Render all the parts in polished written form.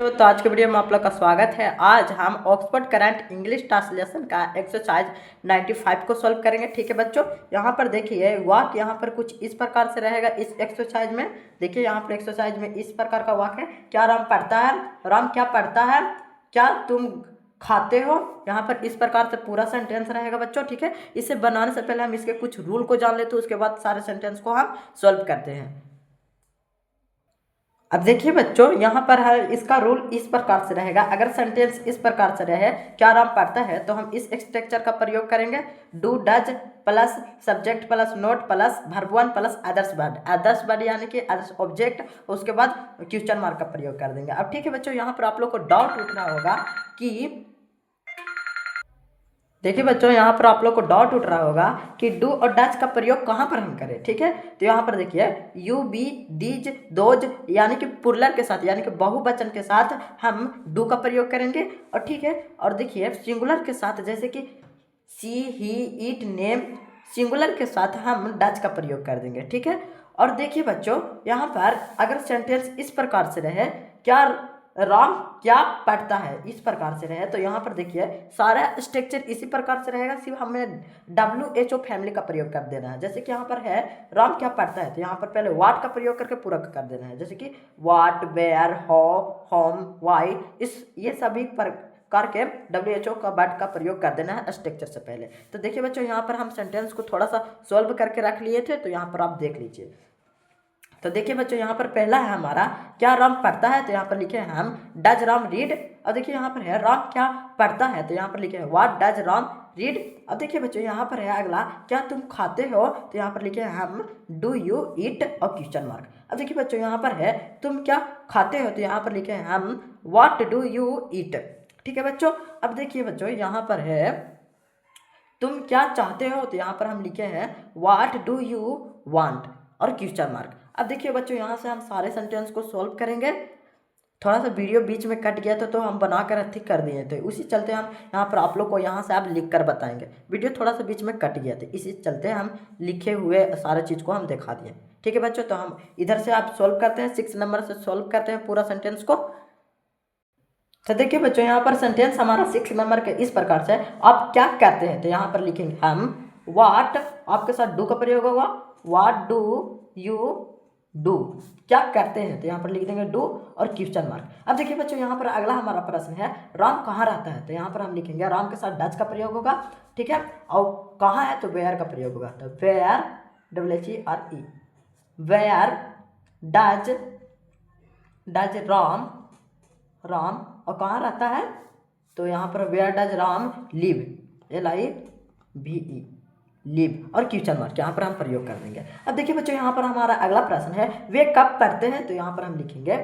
तो आज के वीडियो में आप लोग का स्वागत है। आज हम ऑक्सफोर्ड करंट इंग्लिश ट्रांसलेशन का एक्सरसाइज 95 को सॉल्व करेंगे। ठीक है बच्चों, यहाँ पर देखिए वाक्य यहाँ पर कुछ इस प्रकार से रहेगा। इस एक्सरसाइज में देखिए, यहाँ पर एक्सरसाइज में इस प्रकार का वाक्य है। क्या राम पढ़ता है? राम क्या पढ़ता है? क्या तुम खाते हो? यहाँ पर इस प्रकार से पूरा सेंटेंस रहेगा बच्चों। ठीक है, इसे बनाने से पहले हम इसके कुछ रूल को जान लेते हैं, उसके बाद सारे सेंटेंस को हम सॉल्व करते हैं। अब देखिए बच्चों, यहाँ पर है इसका रूल इस प्रकार से रहेगा। अगर सेंटेंस इस प्रकार से रहे, क्या राम पढ़ता है, तो हम इस स्ट्रक्चर का प्रयोग करेंगे। Do does plus subject plus note plus verb one plus others word. Others word यानी कि अदर्स ऑब्जेक्ट, उसके बाद क्वेश्चन मार्क का प्रयोग कर देंगे। अब ठीक है बच्चों, यहाँ पर आप लोग को डाउट उठना होगा कि देखिए बच्चों, यहाँ पर आप लोग को डाउट उठ रहा होगा कि डू और डज का प्रयोग कहाँ पर हम करें। ठीक है, तो यहाँ पर देखिए यू बी दीज दोज यानी कि प्लुरल के साथ यानी कि बहुवचन के साथ हम डू का प्रयोग करेंगे। और ठीक है, और देखिए सिंगुलर के साथ जैसे कि सी ही इट नेम, सिंगुलर के साथ हम डज का प्रयोग कर देंगे। ठीक है, और देखिए बच्चों, यहाँ पर अगर सेंटेंस इस प्रकार से रहे, क्या राम क्या पढ़ता है, इस प्रकार से रहे, तो यहाँ पर देखिए सारा स्ट्रक्चर इसी प्रकार से रहेगा। सिर्फ हमें WHO फैमिली का प्रयोग कर देना है। जैसे कि यहाँ पर है राम क्या पढ़ता है, तो यहाँ पर पहले वाट का प्रयोग करके पूरा कर देना है। जैसे कि वाट, वेयर, हाउ, होम, वाई, इस ये सभी प्रकार के WHO का वर्ड का प्रयोग कर देना है स्ट्रक्चर से पहले। तो देखिए बच्चों, यहाँ पर हम सेंटेंस को थोड़ा सा सॉल्व करके रख लिए थे, तो यहाँ पर आप देख लीजिए। तो देखिए बच्चों, यहाँ पर पहला है हमारा क्या राम पढ़ता है, तो यहाँ पर लिखे हैं हम डज राम रीड। और देखिए यहाँ पर है राम क्या पढ़ता है, तो यहाँ पर लिखे हैं व्हाट डज राम रीड। अब देखिए बच्चों, यहाँ पर है अगला क्या तुम खाते हो, तो यहाँ पर लिखे हैं हम डू यू ईट और क्वेश्चन मार्क। अब देखिए बच्चों, यहाँ पर है तुम क्या खाते हो, तो यहाँ पर लिखे हैं हम व्हाट डू यू ईट। ठीक है बच्चों, अब देखिए बच्चों, यहाँ पर है तुम क्या चाहते हो, तो यहाँ पर हम लिखे हैं व्हाट डू यू वांट और क्वेश्चन मार्क। अब देखिए बच्चों, यहाँ से हम सारे सेंटेंस को सॉल्व करेंगे। थोड़ा सा वीडियो बीच में कट गया था, तो हम बनाकर ठीक कर दिए थे, उसी चलते हम यहाँ पर आप लोग को यहाँ से आप लिख कर बताएंगे। वीडियो थोड़ा सा बीच में कट गया था, इसी चलते हम लिखे हुए सारे चीज़ को हम दिखा दिए। ठीक है बच्चों, तो हम इधर से आप सॉल्व करते हैं, 6 नंबर से सॉल्व करते हैं पूरा सेंटेंस को। तो देखिए बच्चों, यहाँ पर सेंटेंस हमारा 6 नंबर के इस प्रकार से आप क्या कहते हैं, तो यहाँ पर लिखेंगे हम व्हाट, आपके साथ डू का प्रयोग होगा, व्हाट डू यू डू, क्या करते हैं, तो यहाँ पर लिख देंगे डू और क्वेश्चन मार्क। अब देखिए बच्चों, यहाँ पर अगला हमारा प्रश्न है राम कहाँ रहता है, तो यहाँ पर हम लिखेंगे राम के साथ डज का प्रयोग होगा। ठीक है, और कहाँ है तो वेयर का प्रयोग होगा, तो where WHERE, where does Ram, Ram और कहाँ रहता है, तो यहाँ पर where does Ram live, LIVE, live और क्वेश्चन मार्क यहाँ पर हम प्रयोग कर देंगे। अब देखिए बच्चों, यहाँ पर हमारा अगला प्रश्न है वे कब पढ़ते हैं, तो यहाँ पर हम लिखेंगे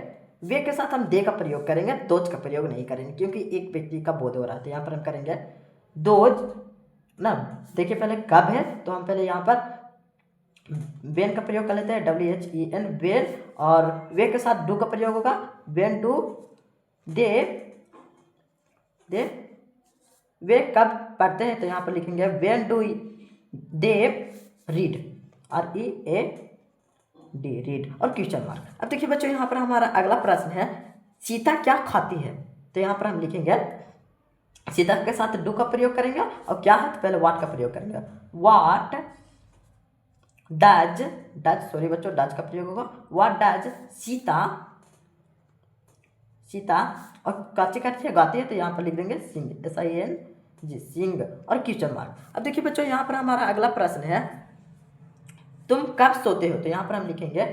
वे के साथ हम दे का प्रयोग करेंगे, दोज का प्रयोग नहीं करेंगे, क्योंकि एक व्यक्ति का बोध हो रहा है। यहाँ पर हम करेंगे दोज ना। देखिए पहले कब है, तो हम पहले यहाँ पर वेन का प्रयोग कर लेते हैं, WHEN वेन, और वे के साथ डू का प्रयोग होगा, वेन डू दे वे कब पढ़ते हैं, तो यहाँ पर लिखेंगे when do they read, READ, read और क्वेश्चन मार्क। अब देखिए बच्चों, यहाँ पर हमारा अगला प्रश्न है सीता क्या खाती है, तो यहाँ पर हम लिखेंगे सीता के साथ डू का प्रयोग करेंगे, और क्या है तो पहले वाट का प्रयोग करेंगे, वाट डज सॉरी बच्चों, डज का प्रयोग होगा, वाट डज सीता और काची काची गाती है, तो यहाँ पर लिख देंगे सिंग, SING, सिंग और क्वेश्चन मार्क। अब देखिए बच्चों, यहाँ पर हमारा अगला प्रश्न है तुम कब सोते हो, तो यहाँ पर हम लिखेंगे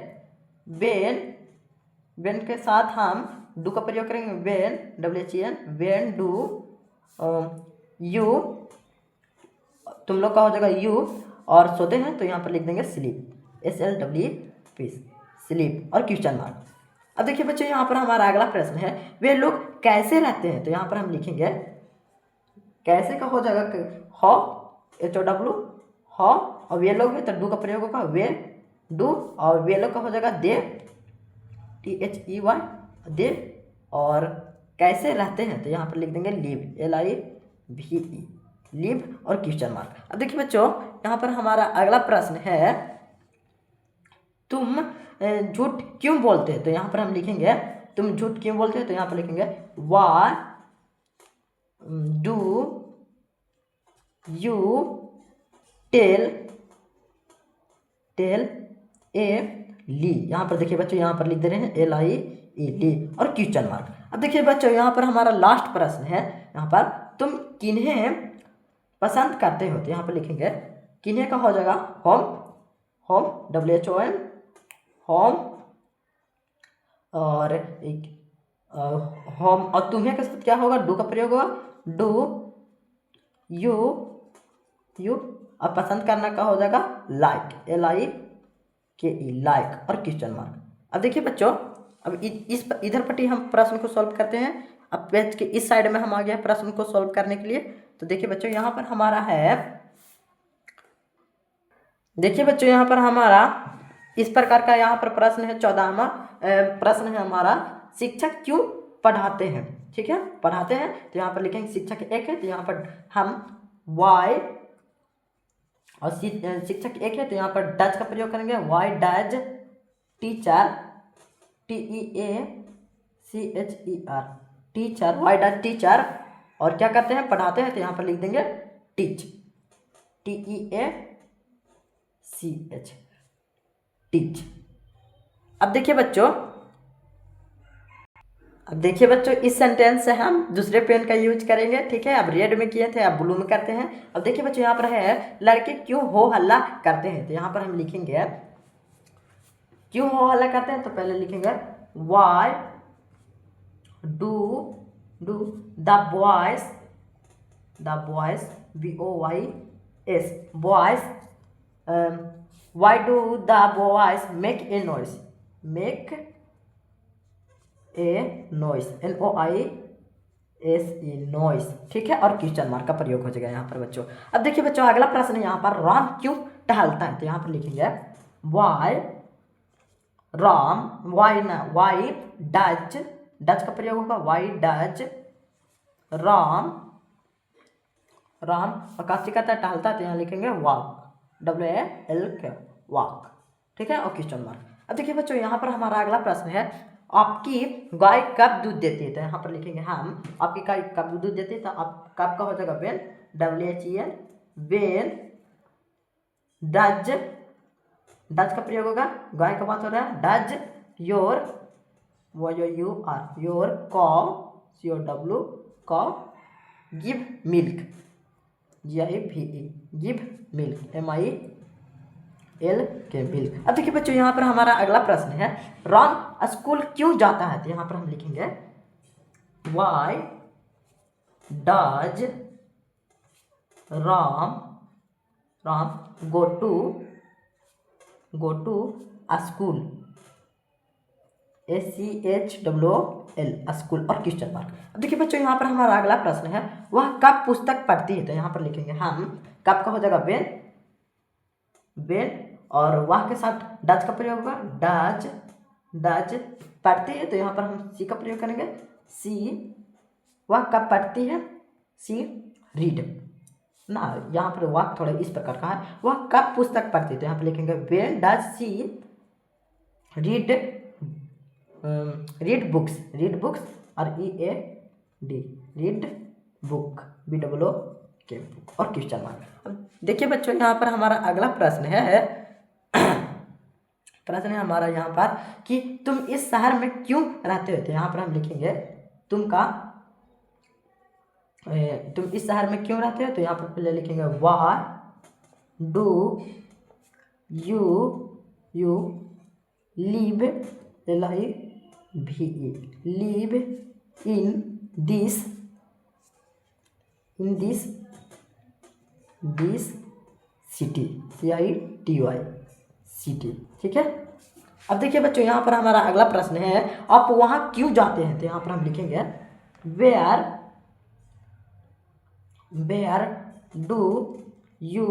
वेन के साथ हम डू का प्रयोग करेंगे, when WHEN when do you, तुम लोग का हो जाएगा यू, और सोते हैं तो यहाँ पर लिख देंगे स्लीप, SLEEP, स्लीप और क्वेश्चन मार्क। अब देखिए बच्चों, यहाँ पर हमारा अगला प्रश्न है वे लोग कैसे रहते हैं, तो यहाँ पर हम लिखेंगे कैसे का हो जाएगा HOW, HOW, HOW, और वे लोग है तो डू का प्रयोग होगा वे डू, और वे लोग का हो जाएगा दे, THEY, दे, और कैसे रहते हैं तो यहाँ पर लिख देंगे लिव, LIVE, लिव और क्वेश्चन मार्क। अब देखिए बच्चों, यहाँ पर हमारा अगला प्रश्न है तुम झूठ क्यों बोलते हैं, तो यहाँ पर हम लिखेंगे तुम झूठ क्यों बोलते हो, तो यहाँ पर लिखेंगे why do you tell a lie. यहाँ पर देखिए बच्चों, यहाँ पर लिख दे रहे हैं LI E ली और क्वेश्चन मार्क। अब देखिए बच्चों, यहाँ पर हमारा लास्ट प्रश्न है, यहाँ पर तुम किन्हें पसंद करते हो, तो यहाँ पर लिखेंगे किन्हें का हो जाएगा होम, होम WHOM होम, और एक होम, और तुम्हें के साथ क्या होगा, डू का प्रयोग होगा, डू यू और पसंद करना का हो जाएगा लाइक LIKE लाइक और क्वेश्चन मार्क। अब देखिए बच्चों, अब इस इधर पट्टी हम प्रश्न को सॉल्व करते हैं। अब पेज के इस साइड में हम आ गए प्रश्न को सॉल्व करने के लिए। तो देखिए बच्चों, यहाँ पर हमारा है, देखिए बच्चों यहाँ पर हमारा इस प्रकार का यहाँ पर प्रश्न है, 14वां प्रश्न है हमारा, शिक्षक क्यों पढ़ाते हैं। ठीक है, पढ़ाते हैं, तो यहाँ पर लिखेंगे शिक्षक एक है, तो यहाँ पर हम वाई, और शिक्षक एक है तो यहाँ पर डज का प्रयोग करेंगे, why does teacher TEACHER teacher, why does teacher, और क्या करते हैं, पढ़ाते हैं, तो यहाँ पर लिख देंगे टीच TEACH टीच। अब देखिए बच्चों, इस सेंटेंस से हम दूसरे पेन का यूज करेंगे। ठीक है, अब रेड में किए थे, अब ब्लू में करते हैं। अब देखिए बच्चों, यहाँ पर है लड़के क्यों हो हल्ला करते हैं, तो यहाँ पर हम लिखेंगे क्यों हो हल्ला करते हैं, तो पहले लिखेंगे why do the boys BOYS boys, why do the boys make a noise NOISE noise. ठीक है, और क्वेश्चन मार्क का प्रयोग हो जाएगा यहाँ पर बच्चों। अब देखिए बच्चों, अगला प्रश्न यहाँ पर राम क्यों टहलता है, तो यहाँ पर लिखेंगे वाई डज का प्रयोग होगा, वाई डज राम और काशी कहता है टहलता है, तो यहाँ लिखेंगे वॉक WALK वॉक। ठीक है, और क्वेश्चन मार्क। अब देखिए बच्चों, यहाँ पर हमारा अगला प्रश्न है, आपकी गाय कब दूध देती है, तो यहाँ पर लिखेंगे हम आपकी गाय कब दूध देती है, तो आप कब का हो जाएगा वेन WHEN वेन डज का प्रयोग होगा, गाय का बात हो रहा है, डज योर कॉ COW कॉ give milk GIVE give milk MILK milk. अब देखिए बच्चों, यहाँ पर हमारा अगला प्रश्न है, राम स्कूल क्यों जाता है, तो यहाँ पर हम लिखेंगे why does Ram go to school SCHOOL school और क्वेश्चन मार्क। अब देखिए बच्चों, यहाँ पर हमारा अगला प्रश्न है, वह कब पुस्तक पढ़ती है, तो यहाँ पर लिखेंगे हम कब का हो जाएगा वेन, और वह के साथ डज का प्रयोग होगा, डज पढ़ती है, तो यहाँ पर हम सी का प्रयोग करेंगे, सी वह कब पढ़ती है, सी रीड ना, यहाँ पर वह थोड़ा इस प्रकार का है, वह कब पुस्तक पढ़ती है, तो यहाँ पर लिखेंगे when does she read books और EAD रीड बुक BOOK और क्वेश्चन मार्क। अब देखिए बच्चों, यहाँ पर हमारा अगला प्रश्न है हमारा यहाँ पर कि तुम इस शहर में क्यों रहते हो, तो यहाँ पर हम लिखेंगे तुम इस शहर में क्यों रहते हो, तो यहाँ पर पहले लिखेंगे why do you live live in this city CITY city. ठीक है, अब देखिए बच्चों, यहाँ पर हमारा अगला प्रश्न है, आप वहाँ क्यों जाते हैं, तो यहाँ पर हम लिखेंगे वेयर डू यू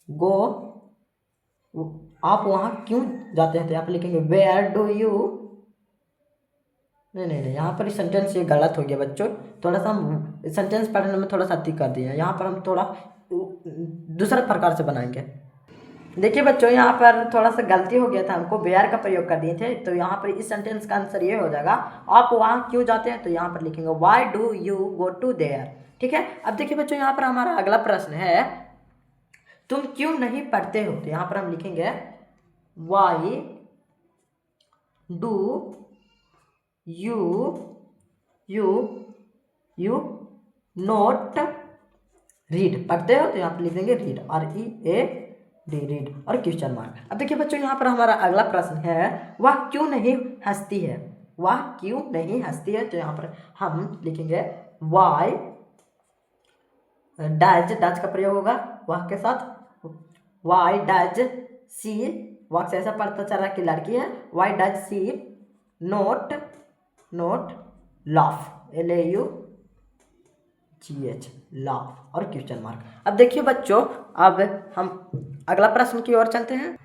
गो, आप वहाँ क्यों जाते हैं, तो यहाँ पर लिखेंगे वेयर डू यू, नहीं, यहाँ पर सेंटेंस ये गलत हो गया बच्चों, थोड़ा सा हम सेंटेंस पढ़ने में थोड़ा सा अति कर दिए हैं, यहाँ पर हम थोड़ा दूसरा प्रकार से बनाएंगे। देखिए बच्चों, यहाँ पर थोड़ा सा गलती हो गया था, हमको वेयर का प्रयोग कर दिए थे। तो यहाँ पर इस सेंटेंस का आंसर ये हो जाएगा, आप वहाँ क्यों जाते हैं, तो यहाँ पर लिखेंगे why do you go to there. ठीक है। अब देखिए बच्चों, यहाँ पर हमारा अगला प्रश्न है, तुम क्यों नहीं पढ़ते हो, तो यहाँ पर हम लिखेंगे why do you you you note read. पढ़ते हो तो यहाँ पर लिख देंगे रीड, READ, रीड और क्वेश्चन मार्क। अब देखिए बच्चों, यहाँ पर हमारा अगला प्रश्न है, वह क्यों नहीं हंसती है, वह क्यों नहीं हंसती है, तो यहाँ पर हम लिखेंगे वाई डज, डज का प्रयोग होगा वह के साथ, वाई डज सी, वह से ऐसा पता चल रहा कि लड़की है, why does she note laugh, LAUGH, laugh और क्वेश्चन मार्क। अब देखिए बच्चों, अब हम अगला प्रश्न की ओर चलते हैं।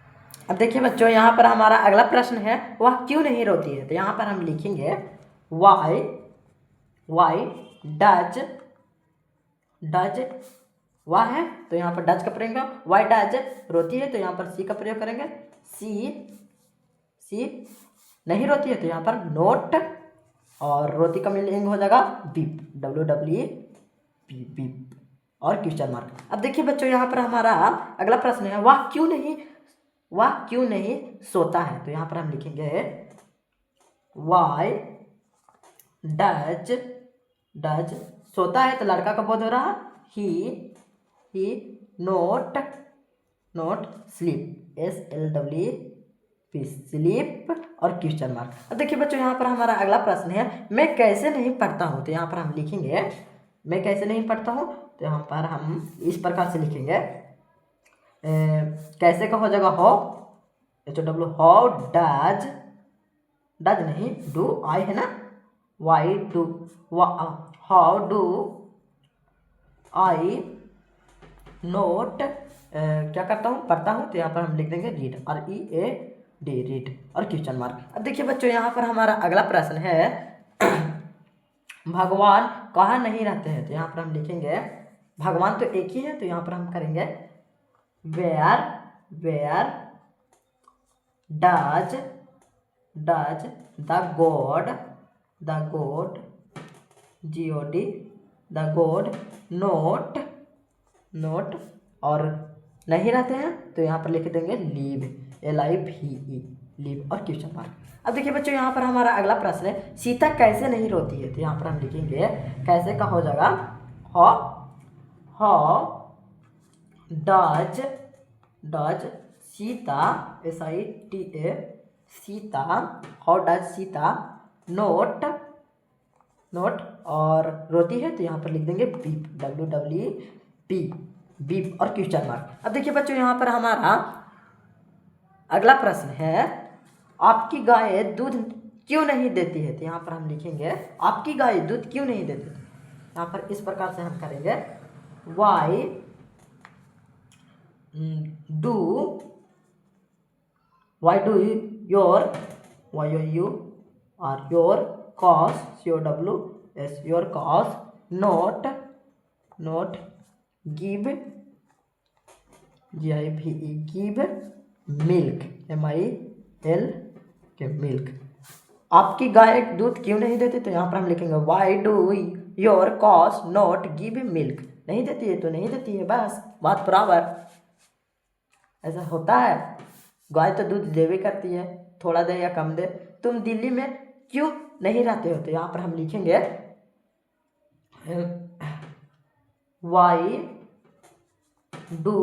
अब देखिए बच्चों, यहाँ पर हमारा अगला प्रश्न है, वह क्यों नहीं रोती है, तो यहाँ पर हम लिखेंगे वाई डज वह है, तो यहाँ पर डज का प्रयोग करेंगे, वाई डज रोती है, तो यहाँ पर सी का प्रयोग करेंगे, सी नहीं रोती है, तो यहाँ पर नोट, और रोती का मीनिंग हो जाएगा बीप, बीप और क्वेश्चन मार्क। अब देखिए बच्चों, यहाँ पर हमारा अगला प्रश्न है, वह क्यों नहीं सोता है, तो यहाँ पर हम लिखेंगे वाई डज सोता है, तो लड़का का बोध हो रहा, ही नोट स्लीप, SLEEP, स्लीप और क्वेश्चन मार्क। अब देखिए बच्चों, यहाँ पर हमारा अगला प्रश्न है, मैं कैसे नहीं पढ़ता हूँ, तो यहाँ पर हम लिखेंगे मैं कैसे नहीं पढ़ता हूँ, तो यहाँ पर हम इस प्रकार से लिखेंगे, कैसे का हो जाएगा HOW, हाउ डज नहीं डू आई है ना, why do, how do I note क्या करता हूँ, पढ़ता हूँ, तो यहाँ पर हम लिख देंगे रीड, READ, रीड और क्वेश्चन मार्क। अब देखिए बच्चों, यहाँ पर हमारा अगला प्रश्न है, भगवान कहाँ नहीं रहते हैं, तो यहाँ पर हम लिखेंगे भगवान तो एक ही है, तो यहाँ पर हम करेंगे where does the god GOD the god not और नहीं रहते हैं, तो यहाँ पर लिख देंगे लीव, LIVE, लीव और क्वेश्चन मार्क। अब देखिए बच्चों, यहाँ पर हमारा अगला प्रश्न है, सीता कैसे नहीं रोती है, तो यहाँ पर हम लिखेंगे कैसे का हो जाएगा, how does Sita, SITA, Sita, how does Sita note और रोती है, तो यहाँ पर लिख देंगे बीप, WWP, बीप और क्वेश्चन मार्क। अब देखिए बच्चों, यहाँ पर हमारा अगला प्रश्न है, आपकी गाय दूध क्यों नहीं देती है, तो यहाँ पर हम लिखेंगे आपकी गाय दूध क्यों नहीं देती, यहाँ पर इस प्रकार से हम करेंगे why do your cause, COWS, your cause not give, GIVE, give milk, MILK, milk. आपकी गाय दूध क्यों नहीं देती, तो यहाँ पर हम लिखेंगे why do your cos not give milk, नहीं देती है तो नहीं देती है, बस बात बराबर। ऐसा होता है, गाय तो दूध देवे करती है, थोड़ा दे या कम दे। तुम दिल्ली में क्यों नहीं रहते हो, तो यहाँ पर हम लिखेंगे why do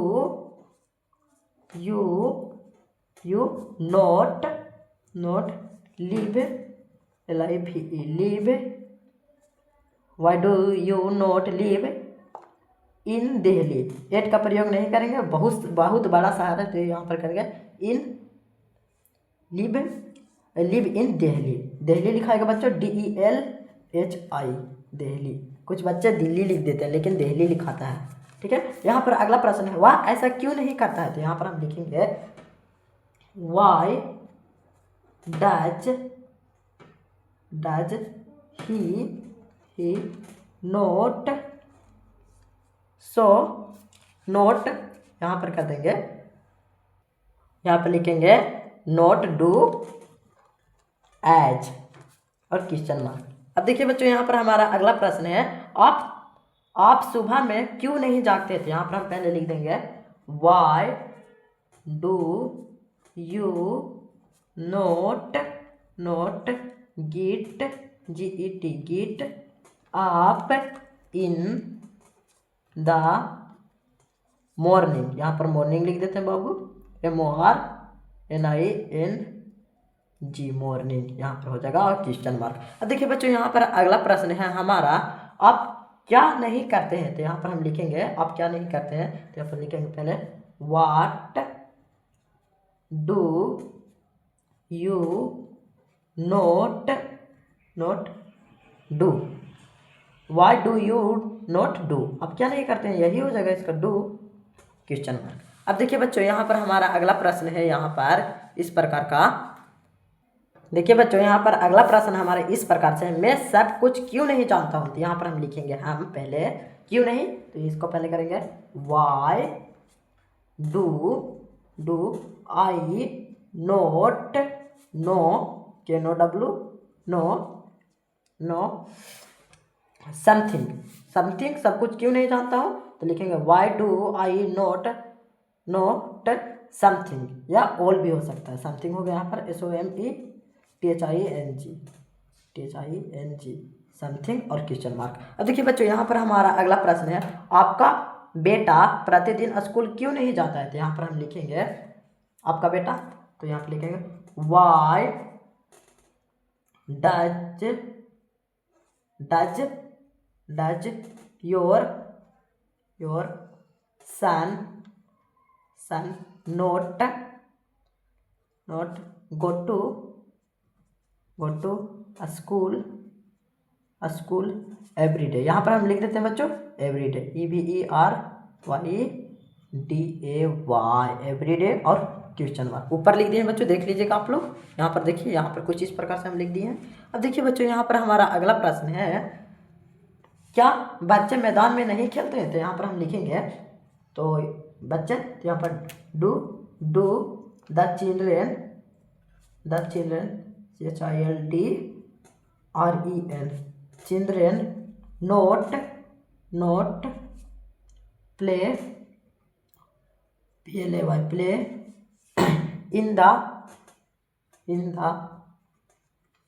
you not live, LIVE, live, why do you not live in Delhi, at का प्रयोग नहीं करेंगे, बहुत बड़ा सहारा, तो यहाँ पर करेंगे इन लिव इन दिल्ली लिखाएगा बच्चों, DELHI, दिल्ली। कुछ बच्चे दिल्ली लिख देते हैं, लेकिन दिल्ली लिखाता है, ठीक है। यहाँ पर अगला प्रश्न है, वह ऐसा क्यों नहीं करता है, तो यहाँ पर हम लिखेंगे why does he note so note, यहाँ पर कर देंगे यहाँ पर लिखेंगे नोट डू एज और क्वेश्चन मार्क। अब देखिए बच्चों, यहाँ पर हमारा अगला प्रश्न है, आप सुबह में क्यों नहीं जागते थे। यहाँ पर हम पहले लिख देंगे Y do you note git git आप इन द मॉर्निंग। यहाँ पर मॉर्निंग लिख देते हैं बाबू, MORNING मॉर्निंग, यहाँ पर हो जाएगा और क्वेश्चन मार्क। अब देखिए बच्चों, यहाँ पर अगला प्रश्न है हमारा, आप क्या नहीं करते हैं। तो यहाँ पर हम लिखेंगे आप क्या नहीं करते हैं, तो यहाँ पर लिखेंगे पहले what do you note do, Y do you not do, आप क्या नहीं करते हैं, यही हो जाएगा इसका डू क्वेश्चन मार्क। अब देखिए बच्चों, यहाँ पर हमारा अगला प्रश्न है यहाँ पर इस प्रकार का। देखिए बच्चों, यहाँ पर अगला प्रश्न हमारा इस प्रकार से है, मैं सब कुछ क्यों नहीं जानता हूँ। तो यहाँ पर हम लिखेंगे हम पहले क्यों नहीं, तो इसको पहले करेंगे why do I not know K N O W know something सब कुछ क्यों नहीं जानता हूँ। तो लिखेंगे why do I not something, या ऑल भी हो सकता है। समथिंग हो गया यहाँ पर SOMETHING समथिंग और क्वेश्चन मार्क। अब देखिए बच्चों, यहाँ पर हमारा अगला प्रश्न है, आपका बेटा प्रतिदिन स्कूल क्यों नहीं जाता है। तो यहाँ पर हम लिखेंगे आपका बेटा, तो यहाँ पर लिखेंगे why does your son note go to school every day. यहाँ पर हम लिख देते हैं बच्चों every day, EVERYDAY every day और क्वेश्चन मार्क ऊपर लिख दिए बच्चों, देख लीजिएगा आप लोग। यहाँ पर देखिए, यहाँ पर कुछ इस प्रकार से हम लिख दिए हैं। अब देखिए बच्चों, यहाँ पर हमारा अगला प्रश्न है, क्या बच्चे मैदान में नहीं खेलते हैं। तो यहाँ पर हम लिखेंगे तो बच्चे, तो यहाँ पर do the children children note play play in the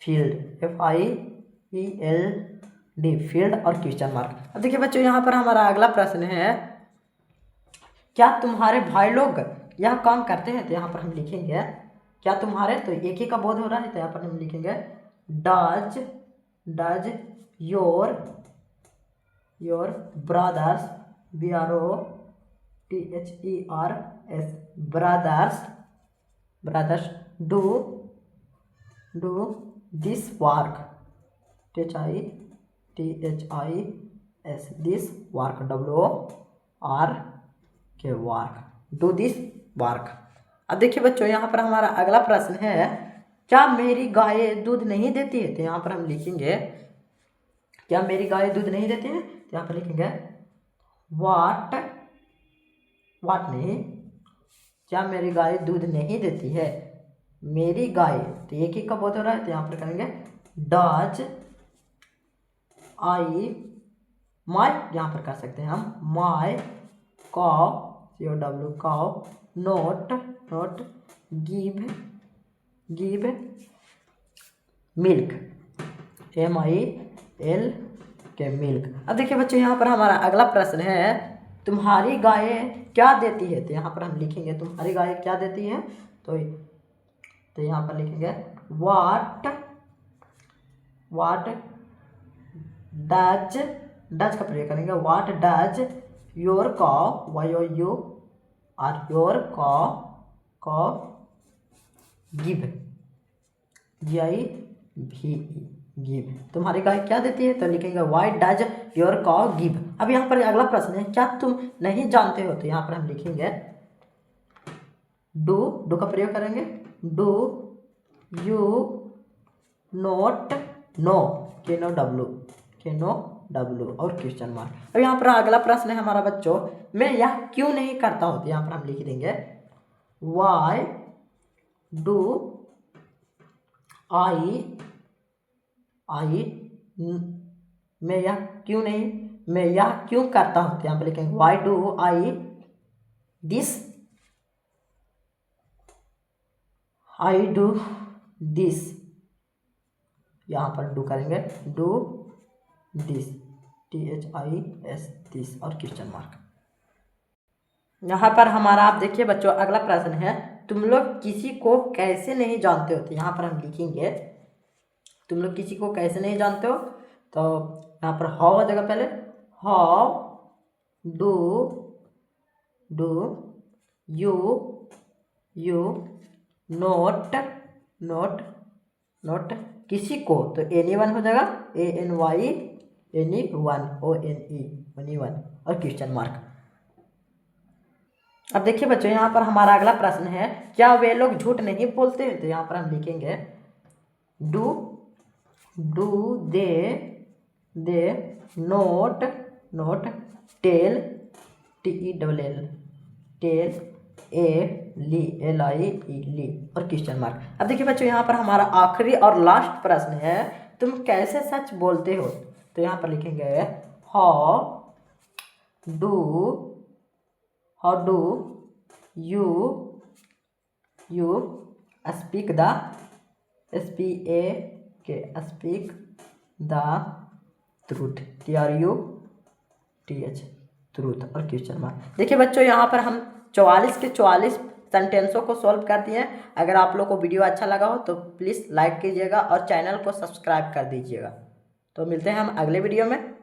field FIELD field और क्वेश्चन मार्क। अब देखिए बच्चों, यहाँ पर हमारा अगला प्रश्न है, क्या तुम्हारे भाई लोग यह काम करते हैं। तो यहाँ पर हम लिखेंगे क्या तुम्हारे, तो एक ही का बोध हो रहा है, तो यहाँ पर हम लिखेंगे does your brothers brothers do this work THIS this work WORK do this work. अब देखिए बच्चों, यहाँ पर हमारा अगला प्रश्न है, क्या मेरी गाय दूध नहीं देती है। तो यहाँ पर हम लिखेंगे क्या मेरी गाय दूध नहीं देती है। तो यहाँ पर लिखेंगे वाट नहीं, क्या मेरी गाय दूध नहीं देती है। मेरी गाय, तो एक ही का बोध हो रहा है, तो यहाँ पर करेंगे डज आई माई, यहाँ पर कर सकते हैं हम my cow cow not give milk MILK milk. अब देखिए बच्चों, यहाँ पर हमारा अगला प्रश्न है, तुम्हारी गाय क्या देती है। तो यहाँ पर हम लिखेंगे तुम्हारी गाय क्या देती है। तो यहाँ पर लिखेंगे वाट डज का प्रयोग करेंगे what does your cow your cow give give, तुम्हारी गाय क्या देती है। तो लिखेंगे why does your cow give. अब यहाँ पर अगला प्रश्न है, क्या तुम नहीं जानते हो। तो यहाँ पर हम लिखेंगे डू का प्रयोग करेंगे do you note know K N O W और क्वेश्चन मार्क। अब यहाँ पर अगला प्रश्न है हमारा बच्चों, मैं यह क्यों नहीं करता हूँ। तो यहाँ पर हम लिख देंगे वाई डू आई मैं यह क्यों नहीं, मैं यह क्यों करता हूँ, तो यहाँ पे लिखेंगे why do I this, I do this, यहाँ पर डू करेंगे, डू दिस, THIS दिस और क्वेश्चन मार्क। यहाँ पर हमारा आप देखिए बच्चों अगला प्रश्न है, तुम लोग किसी को कैसे नहीं जानते हो, तो यहाँ पर हम लिखेंगे तुम लोग किसी को कैसे नहीं जानते हो, तो यहाँ पर हाउ आ जाएगा पहले, हाउ डू यू नोट किसी को, तो anyone हो जाएगा, ANY anyone ONE और क्वेश्चन मार्क। अब देखिए बच्चों यहाँ पर हमारा अगला प्रश्न है, क्या वे लोग झूठ नहीं बोलते, तो यहाँ पर हम लिखेंगे do they not tell tell lie और क्वेश्चन मार्क। अब देखिए बच्चों यहाँ पर हमारा आखिरी और लास्ट प्रश्न है, तुम कैसे सच बोलते हो, तो यहाँ पर लिखेंगे how do you speak the truth, truth और क्वेश्चन मार्क। देखिए बच्चों यहाँ पर हम 44 के 44 सेंटेंसों को सॉल्व कर दिए हैं। अगर आप लोग को वीडियो अच्छा लगा हो तो प्लीज़ लाइक कीजिएगा और चैनल को सब्सक्राइब कर दीजिएगा। तो मिलते हैं हम अगले वीडियो में।